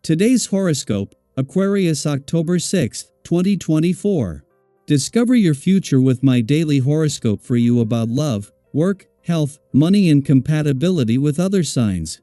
Today's horoscope, Aquarius October 6, 2024. Discover your future with my daily horoscope for you about love, work, health, money and compatibility with other signs.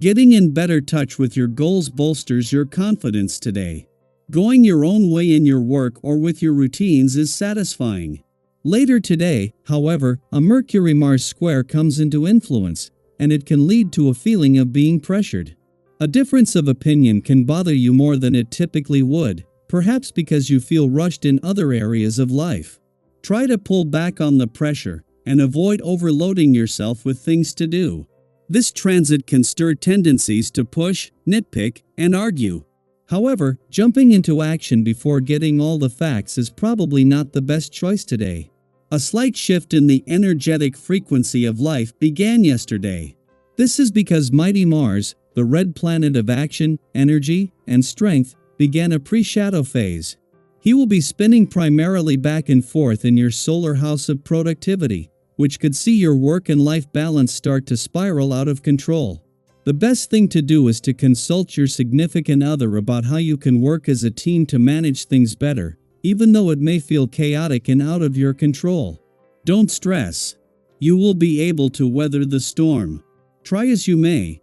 Getting in better touch with your goals bolsters your confidence today. Going your own way in your work or with your routines is satisfying. Later today, however, a Mercury-Mars square comes into influence, and it can lead to a feeling of being pressured. A difference of opinion can bother you more than it typically would, perhaps because you feel rushed in other areas of life. Try to pull back on the pressure and avoid overloading yourself with things to do. This transit can stir tendencies to push, nitpick, and argue. However, jumping into action before getting all the facts is probably not the best choice today. A slight shift in the energetic frequency of life began yesterday. This is because mighty Mars, the red planet of action, energy, and strength, began a pre-shadow phase. He will be spinning primarily back and forth in your solar house of productivity, which could see your work and life balance start to spiral out of control. The best thing to do is to consult your significant other about how you can work as a team to manage things better, even though it may feel chaotic and out of your control. Don't stress. You will be able to weather the storm. Try as you may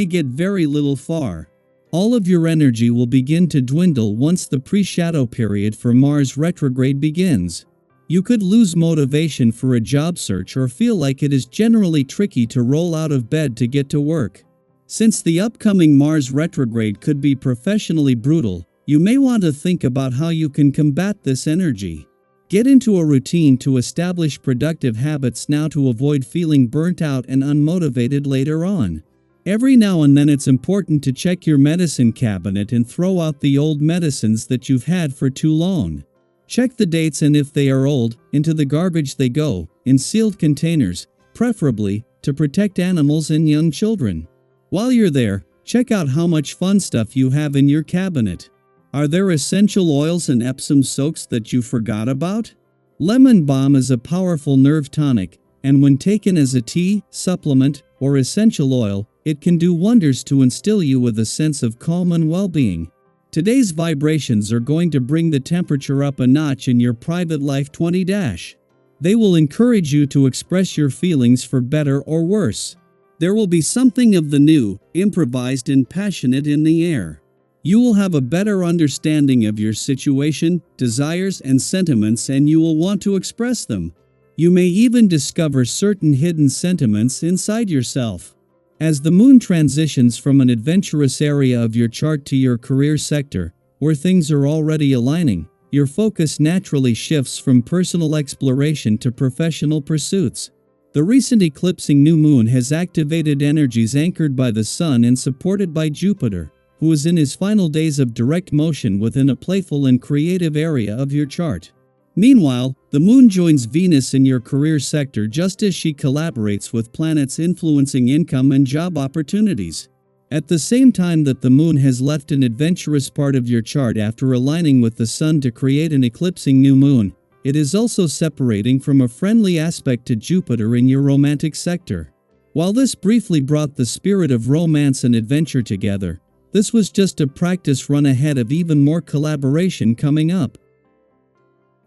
get very little far. All of your energy will begin to dwindle once the pre-shadow period for Mars retrograde begins. You could lose motivation for a job search or feel like it is generally tricky to roll out of bed to get to work. Since the upcoming Mars retrograde could be professionally brutal, you may want to think about how you can combat this energy. Get into a routine to establish productive habits now to avoid feeling burnt out and unmotivated later on. Every now and then it's important to check your medicine cabinet and throw out the old medicines that you've had for too long. Check the dates, and if they are old, into the garbage they go, in sealed containers, preferably to protect animals and young children. While you're there, check out how much fun stuff you have in your cabinet. Are there essential oils and Epsom soaks that you forgot about? Lemon balm is a powerful nerve tonic, and when taken as a tea, supplement, or essential oil, it can do wonders to instill you with a sense of calm and well-being. Today's vibrations are going to bring the temperature up a notch in your private life 20-. They will encourage you to express your feelings for better or worse. There will be something of the new, improvised and passionate in the air. You will have a better understanding of your situation, desires and sentiments, and you will want to express them. You may even discover certain hidden sentiments inside yourself. As the moon transitions from an adventurous area of your chart to your career sector, where things are already aligning, your focus naturally shifts from personal exploration to professional pursuits. The recent eclipsing new moon has activated energies anchored by the Sun and supported by Jupiter, who is in his final days of direct motion within a playful and creative area of your chart. Meanwhile, the moon joins Venus in your career sector just as she collaborates with planets influencing income and job opportunities. At the same time that the moon has left an adventurous part of your chart after aligning with the Sun to create an eclipsing new moon, it is also separating from a friendly aspect to Jupiter in your romantic sector. While this briefly brought the spirit of romance and adventure together, this was just a practice run ahead of even more collaboration coming up.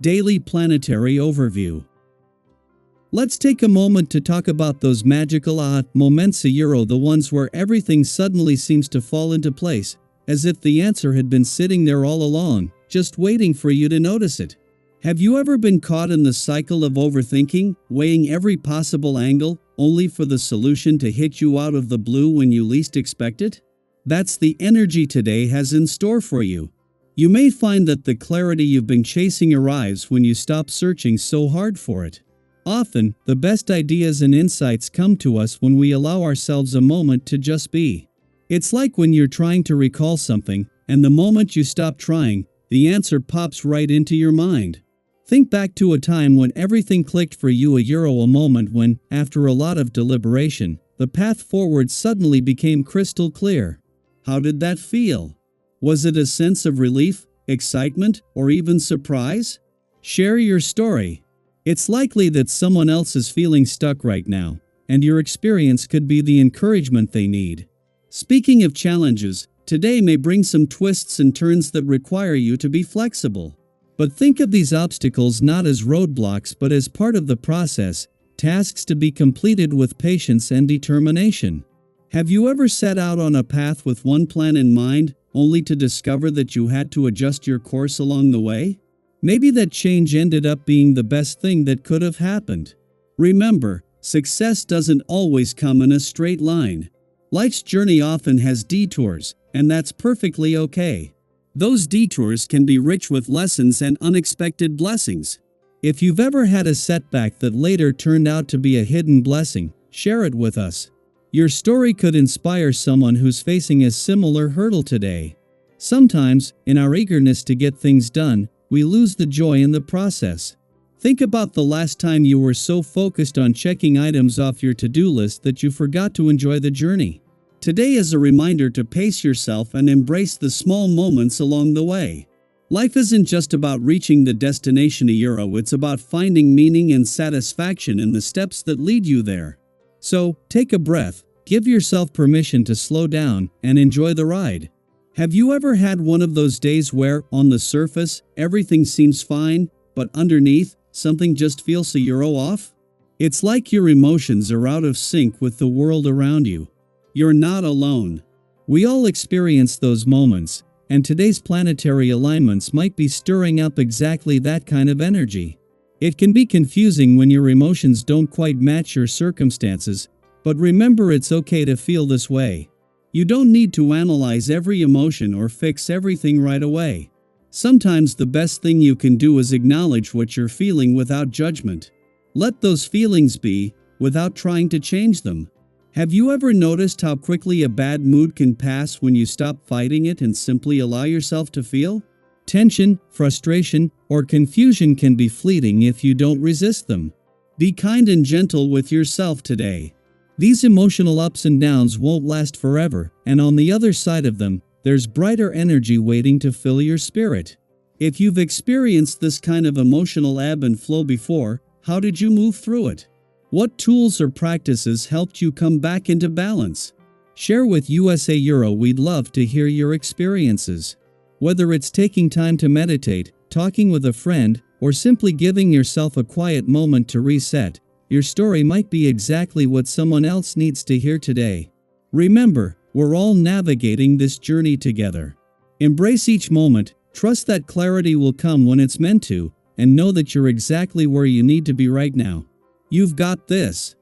Daily Planetary Overview. Let's take a moment to talk about those magical moments, the ones where everything suddenly seems to fall into place, as if the answer had been sitting there all along, just waiting for you to notice it. Have you ever been caught in the cycle of overthinking, weighing every possible angle, only for the solution to hit you out of the blue when you least expect it? That's the energy today has in store for you. You may find that the clarity you've been chasing arrives when you stop searching so hard for it. Often, the best ideas and insights come to us when we allow ourselves a moment to just be. It's like when you're trying to recall something, and the moment you stop trying, the answer pops right into your mind. Think back to a time when everything clicked for you, a moment when, after a lot of deliberation, the path forward suddenly became crystal clear. How did that feel? Was it a sense of relief, excitement, or even surprise? Share your story. It's likely that someone else is feeling stuck right now, and your experience could be the encouragement they need. Speaking of challenges, Today may bring some twists and turns that require you to be flexible. But think of these obstacles not as roadblocks but as part of the process, tasks to be completed with patience and determination. Have you ever set out on a path with one plan in mind, only to discover that you had to adjust your course along the way? Maybe that change ended up being the best thing that could have happened. Remember, success doesn't always come in a straight line. Life's journey often has detours, and that's perfectly okay. Those detours can be rich with lessons and unexpected blessings. If you've ever had a setback that later turned out to be a hidden blessing, share it with us. Your story could inspire someone who's facing a similar hurdle today. Sometimes, in our eagerness to get things done, we lose the joy in the process. Think about the last time you were so focused on checking items off your to-do list that you forgot to enjoy the journey. Today is a reminder to pace yourself and embrace the small moments along the way. Life isn't just about reaching the destination it's about finding meaning and satisfaction in the steps that lead you there. So, take a breath, give yourself permission to slow down, and enjoy the ride. Have you ever had one of those days where, on the surface, everything seems fine, but underneath, something just feels a euro off? It's like your emotions are out of sync with the world around you. You're not alone. We all experience those moments, and today's planetary alignments might be stirring up exactly that kind of energy. It can be confusing when your emotions don't quite match your circumstances, but remember, it's okay to feel this way. You don't need to analyze every emotion or fix everything right away. Sometimes the best thing you can do is acknowledge what you're feeling without judgment. Let those feelings be, without trying to change them. Have you ever noticed how quickly a bad mood can pass when you stop fighting it and simply allow yourself to feel? Tension, frustration, or confusion can be fleeting if you don't resist them. Be kind and gentle with yourself today. These emotional ups and downs won't last forever, and on the other side of them, there's brighter energy waiting to fill your spirit. If you've experienced this kind of emotional ebb and flow before, how did you move through it? What tools or practices helped you come back into balance? Share with USA Euro. We'd love to hear your experiences. Whether it's taking time to meditate, talking with a friend, or simply giving yourself a quiet moment to reset, your story might be exactly what someone else needs to hear today. Remember, we're all navigating this journey together. Embrace each moment, trust that clarity will come when it's meant to, and know that you're exactly where you need to be right now. You've got this.